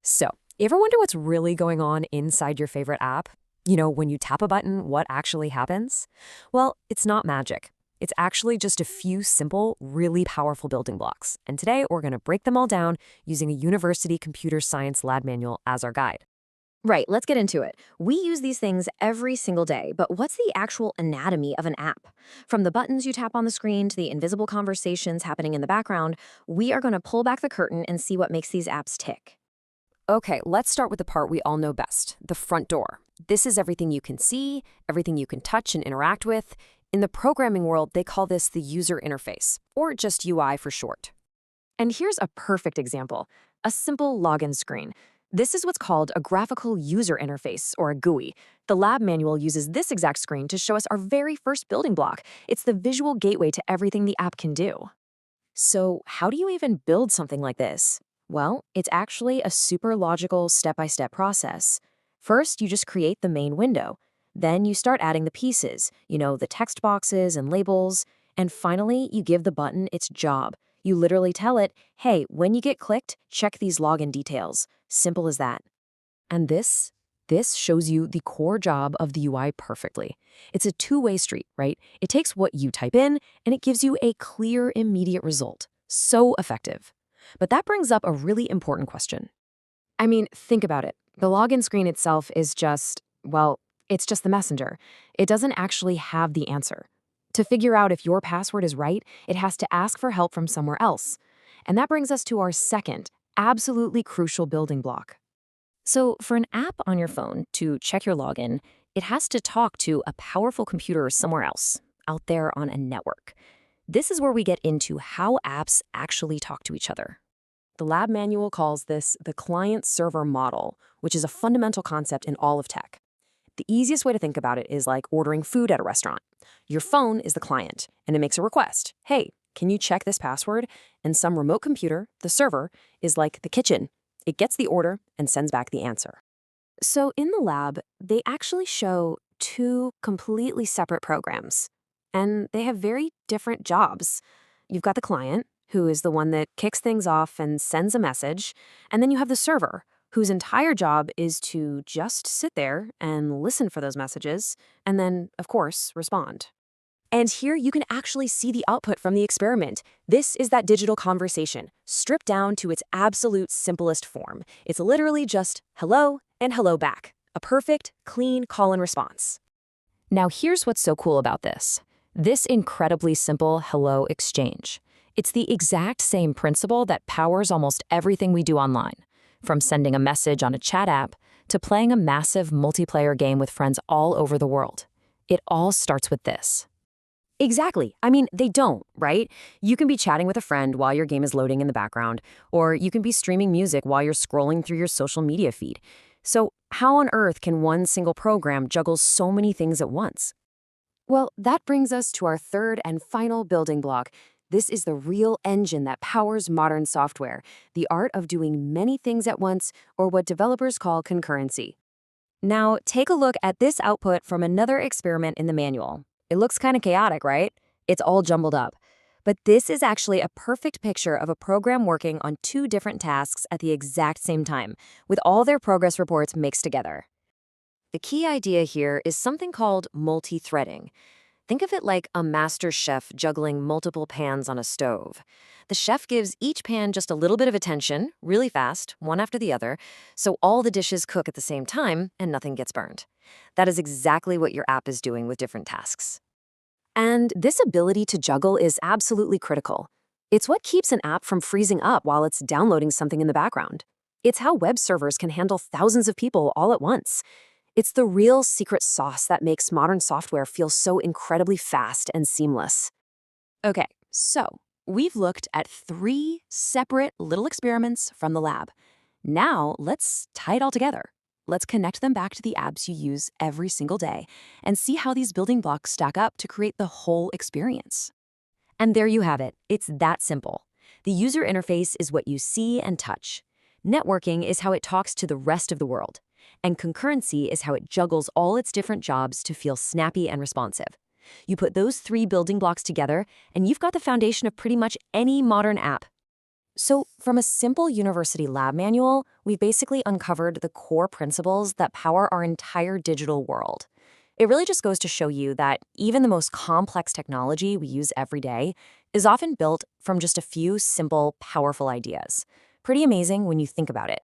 So, you ever wonder what's really going on inside your favorite app? When you tap a button, what actually happens? Well, it's not magic. It's actually just a few simple, really powerful building blocks. And today, we're going to break them all down using a university computer science lab manual as our guide. Right, let's get into it. We use these things every single day, but what's the actual anatomy of an app? From the buttons you tap on the screen to the invisible conversations happening in the background, we are going to pull back the curtain and see what makes these apps tick. Okay, let's start with the part we all know best, the front door. This is everything you can see, everything you can touch and interact with. In the programming world, they call this the user interface, or just UI for short. And here's a perfect example, a simple login screen. This is what's called a graphical user interface, or a GUI. The lab manual uses this exact screen to show us our very first building block. It's the visual gateway to everything the app can do. So how do you even build something like this? Well, it's actually a super logical step-by-step process. First, you just create the main window. Then you start adding the pieces, the text boxes and labels. And finally, you give the button its job. You literally tell it, hey, when you get clicked, check these login details. Simple as that. And this shows you the core job of the UI perfectly. It's a two-way street, right? It takes what you type in, and it gives you a clear, immediate result. So effective. But that brings up a really important question. I mean, think about it. The login screen itself is it's just the messenger. It doesn't actually have the answer. To figure out if your password is right, it has to ask for help from somewhere else. And that brings us to our second, absolutely crucial building block. So for an app on your phone to check your login, it has to talk to a powerful computer somewhere else, out there on a network. This is where we get into how apps actually talk to each other. The lab manual calls this the client-server model, which is a fundamental concept in all of tech. The easiest way to think about it is like ordering food at a restaurant. Your phone is the client, and it makes a request. Hey, can you check this password? And some remote computer, the server, is like the kitchen. It gets the order and sends back the answer. So in the lab, they actually show two completely separate programs, and they have very different jobs. You've got the client, who is the one that kicks things off and sends a message, and then you have the server, whose entire job is to just sit there and listen for those messages, and then, of course, respond. And here you can actually see the output from the experiment. This is that digital conversation, stripped down to its absolute simplest form. It's literally just hello and hello back. A perfect, clean call and response. Now here's what's so cool about this. This incredibly simple hello exchange. It's the exact same principle that powers almost everything we do online. From sending a message on a chat app to playing a massive multiplayer game with friends all over the world. It all starts with this. Exactly. I mean, they don't, right? You can be chatting with a friend while your game is loading in the background, or you can be streaming music while you're scrolling through your social media feed. So how on earth can one single program juggle so many things at once? Well, that brings us to our third and final building block. This is the real engine that powers modern software, the art of doing many things at once, or what developers call concurrency. Now, take a look at this output from another experiment in the manual. It looks kind of chaotic, right? It's all jumbled up. But this is actually a perfect picture of a program working on two different tasks at the exact same time, with all their progress reports mixed together. The key idea here is something called multithreading. Think of it like a master chef juggling multiple pans on a stove. The chef gives each pan just a little bit of attention, really fast, one after the other, so all the dishes cook at the same time and nothing gets burned. That is exactly what your app is doing with different tasks. And this ability to juggle is absolutely critical. It's what keeps an app from freezing up while it's downloading something in the background. It's how web servers can handle thousands of people all at once. It's the real secret sauce that makes modern software feel so incredibly fast and seamless. Okay, so we've looked at 3 separate little experiments from the lab. Now let's tie it all together. Let's connect them back to the apps you use every single day and see how these building blocks stack up to create the whole experience. And there you have it. It's that simple. The user interface is what you see and touch. Networking is how it talks to the rest of the world. And concurrency is how it juggles all its different jobs to feel snappy and responsive. You put those 3 building blocks together, and you've got the foundation of pretty much any modern app. So, from a simple university lab manual, we've basically uncovered the core principles that power our entire digital world. It really just goes to show you that even the most complex technology we use every day is often built from just a few simple, powerful ideas. Pretty amazing when you think about it.